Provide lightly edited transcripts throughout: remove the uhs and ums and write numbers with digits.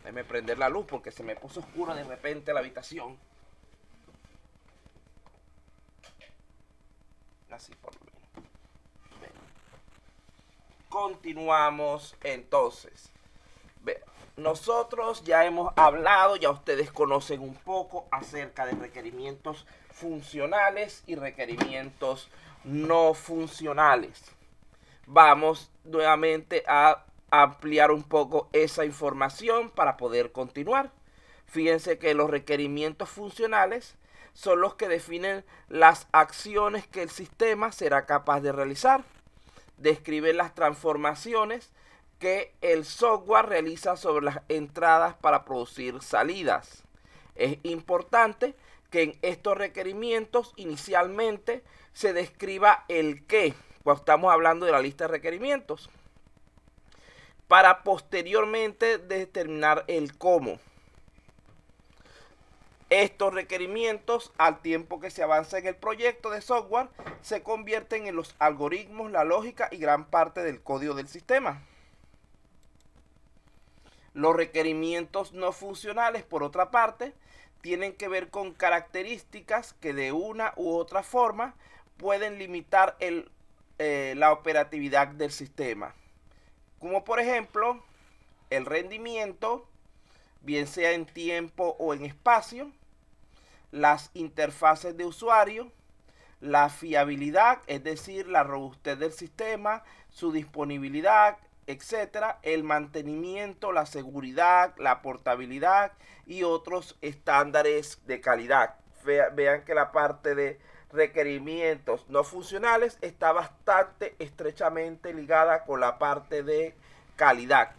Déjeme prender la luz porque se me puso oscura de repente la habitación. Así por lo menos. Bien. Continuamos entonces. Bien. Nosotros ya hemos hablado, ya ustedes conocen un poco acerca de requerimientos funcionales y requerimientos no funcionales. Vamos nuevamente a ampliar un poco esa información para poder continuar. Fíjense que los requerimientos funcionales son los que definen las acciones que el sistema será capaz de realizar. Describen las transformaciones que el software realiza sobre las entradas para producir salidas. Es importante que en estos requerimientos inicialmente se describa el qué, cuando estamos hablando de la lista de requerimientos, para posteriormente determinar el cómo. Estos requerimientos, al tiempo que se avanza en el proyecto de software, se convierten en los algoritmos, la lógica y gran parte del código del sistema. Los requerimientos no funcionales, por otra parte, tienen que ver con características que de una u otra forma pueden limitar la operatividad del sistema. Como por ejemplo, el rendimiento, bien sea en tiempo o en espacio, las interfaces de usuario, la fiabilidad, es decir, la robustez del sistema, su disponibilidad, etcétera, el mantenimiento, la seguridad, la portabilidad y otros estándares de calidad. Vean que la parte de requerimientos no funcionales está bastante estrechamente ligada con la parte de calidad.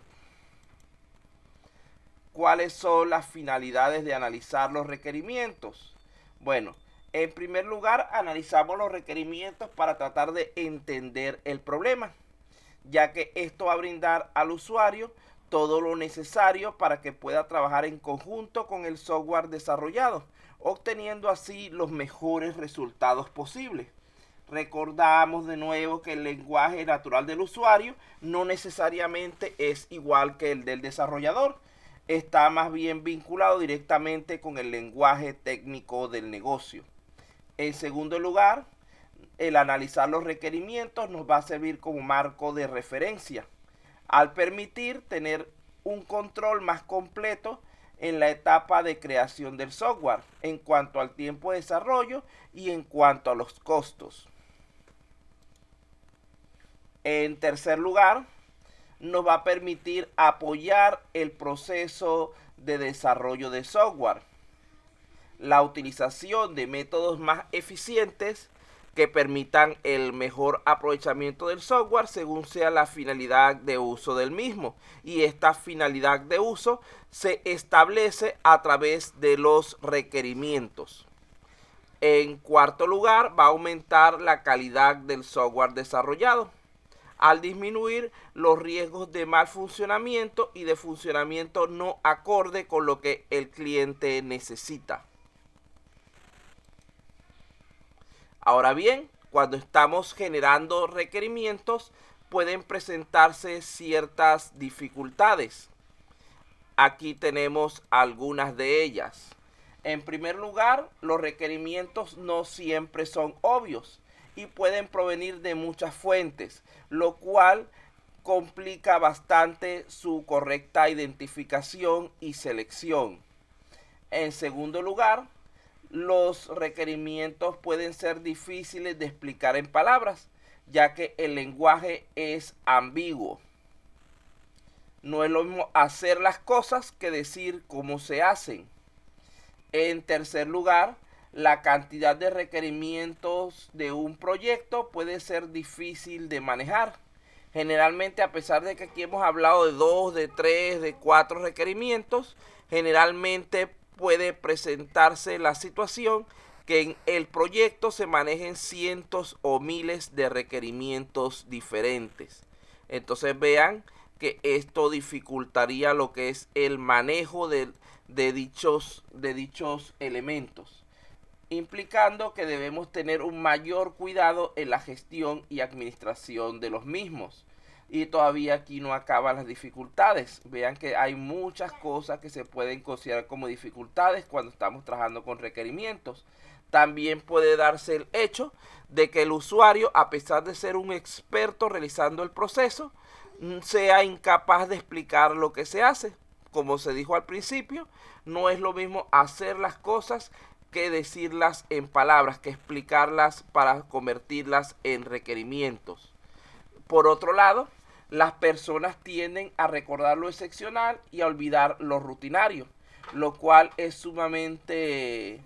¿Cuáles son las finalidades de analizar los requerimientos? Bueno, en primer lugar, analizamos los requerimientos para tratar de entender el problema, ya que esto va a brindar al usuario todo lo necesario para que pueda trabajar en conjunto con el software desarrollado, obteniendo así los mejores resultados posibles. Recordamos de nuevo que el lenguaje natural del usuario no necesariamente es igual que el del desarrollador. Está más bien vinculado directamente con el lenguaje técnico del negocio. En segundo lugar, el analizar los requerimientos nos va a servir como marco de referencia, al permitir tener un control más completo en la etapa de creación del software, en cuanto al tiempo de desarrollo y en cuanto a los costos. En tercer lugar, nos va a permitir apoyar el proceso de desarrollo de software, la utilización de métodos más eficientes que permitan el mejor aprovechamiento del software según sea la finalidad de uso del mismo. Y esta finalidad de uso se establece a través de los requerimientos. En cuarto lugar, va a aumentar la calidad del software desarrollado al disminuir los riesgos de mal funcionamiento y de funcionamiento no acorde con lo que el cliente necesita. Ahora bien, cuando estamos generando requerimientos, pueden presentarse ciertas dificultades. Aquí tenemos algunas de ellas. En primer lugar, los requerimientos no siempre son obvios y pueden provenir de muchas fuentes, lo cual complica bastante su correcta identificación y selección. En segundo lugar, los requerimientos pueden ser difíciles de explicar en palabras, ya que el lenguaje es ambiguo. No es lo mismo hacer las cosas que decir cómo se hacen. En tercer lugar, la cantidad de requerimientos de un proyecto puede ser difícil de manejar. Generalmente, a pesar de que aquí hemos hablado de 2, de 3, de 4 requerimientos, generalmente puede presentarse la situación que en el proyecto se manejen cientos o miles de requerimientos diferentes. Entonces vean que esto dificultaría lo que es el manejo de dichos elementos, implicando que debemos tener un mayor cuidado en la gestión y administración de los mismos. Y todavía aquí no acaban las dificultades. Vean que hay muchas cosas que se pueden considerar como dificultades cuando estamos trabajando con requerimientos. También puede darse el hecho de que el usuario, a pesar de ser un experto realizando el proceso, sea incapaz de explicar lo que se hace. Como se dijo al principio, no es lo mismo hacer las cosas que decirlas en palabras, que explicarlas para convertirlas en requerimientos. Por otro lado, las personas tienden a recordar lo excepcional y a olvidar lo rutinario, lo cual es sumamente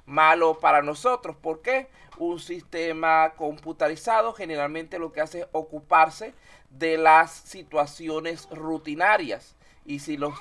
malo para nosotros. ¿Por qué? Un sistema computarizado generalmente lo que hace es ocuparse de las situaciones rutinarias. Y si los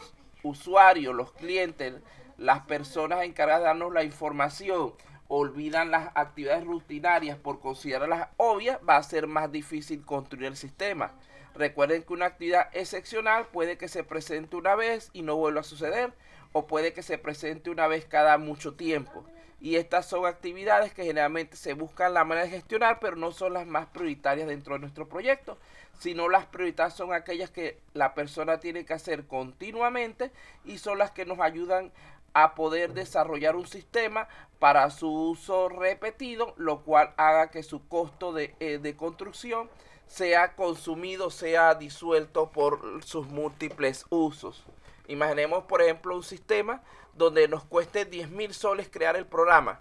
usuarios, los clientes, las personas encargadas de darnos la información olvidan las actividades rutinarias por considerarlas obvias, va a ser más difícil construir el sistema. Recuerden que una actividad excepcional puede que se presente una vez y no vuelva a suceder, o puede que se presente una vez cada mucho tiempo. Y estas son actividades que generalmente se buscan la manera de gestionar, pero no son las más prioritarias dentro de nuestro proyecto, sino las prioritarias son aquellas que la persona tiene que hacer continuamente y son las que nos ayudan a poder desarrollar un sistema para su uso repetido, lo cual haga que su costo de construcción sea consumido, sea disuelto por sus múltiples usos. Imaginemos, por ejemplo, un sistema donde nos cueste 10.000 soles crear el programa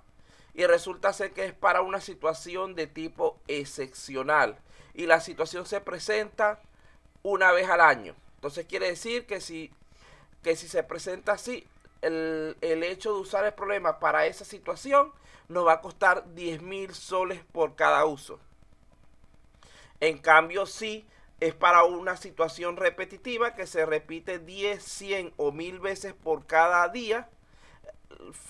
y resulta ser que es para una situación de tipo excepcional y la situación se presenta una vez al año. Entonces quiere decir que si se presenta así, el hecho de usar el problema para esa situación nos va a costar 10.000 soles por cada uso. En cambio, si es para una situación repetitiva que se repite 10, 100 o 1000 veces por cada día,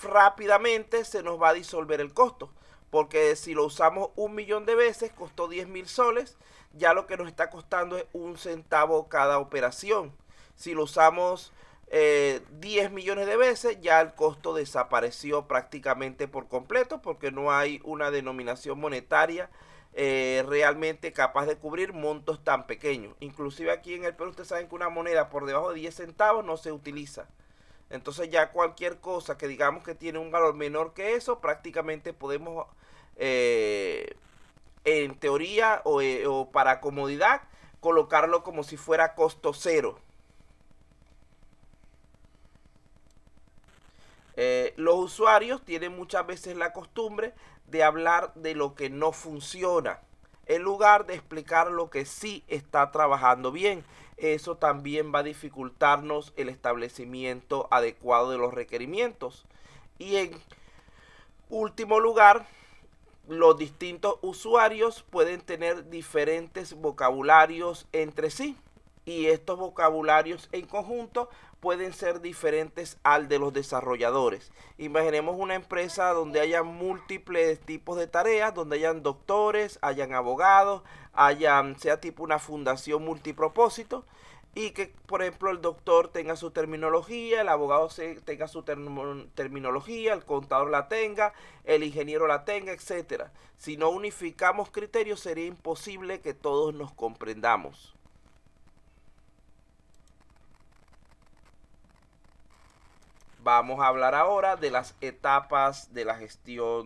rápidamente se nos va a disolver el costo. Porque si lo usamos 1.000.000 de veces, costó 10.000 soles, ya lo que nos está costando es 1 centavo cada operación. Si lo usamos 10 millones de veces, ya el costo desapareció prácticamente por completo porque no hay una denominación monetaria realmente capaz de cubrir montos tan pequeños. Inclusive aquí en el Perú ustedes saben que una moneda por debajo de 10 centavos no se utiliza. Entonces ya cualquier cosa que digamos que tiene un valor menor que eso, prácticamente podemos, en teoría o para comodidad, colocarlo como si fuera costo cero. Los usuarios tienen muchas veces la costumbre de hablar de lo que no funciona, en lugar de explicar lo que sí está trabajando bien. Eso también va a dificultarnos el establecimiento adecuado de los requerimientos. Y en último lugar, los distintos usuarios pueden tener diferentes vocabularios entre sí y estos vocabularios en conjunto pueden ser diferentes al de los desarrolladores. Imaginemos una empresa donde haya múltiples tipos de tareas, donde hayan doctores, hayan abogados, sea tipo una fundación multipropósito y que, por ejemplo, el doctor tenga su terminología, el abogado tenga su terminología, el contador la tenga, el ingeniero la tenga, etcétera. Si no unificamos criterios, sería imposible que todos nos comprendamos. Vamos a hablar ahora de las etapas de la gestión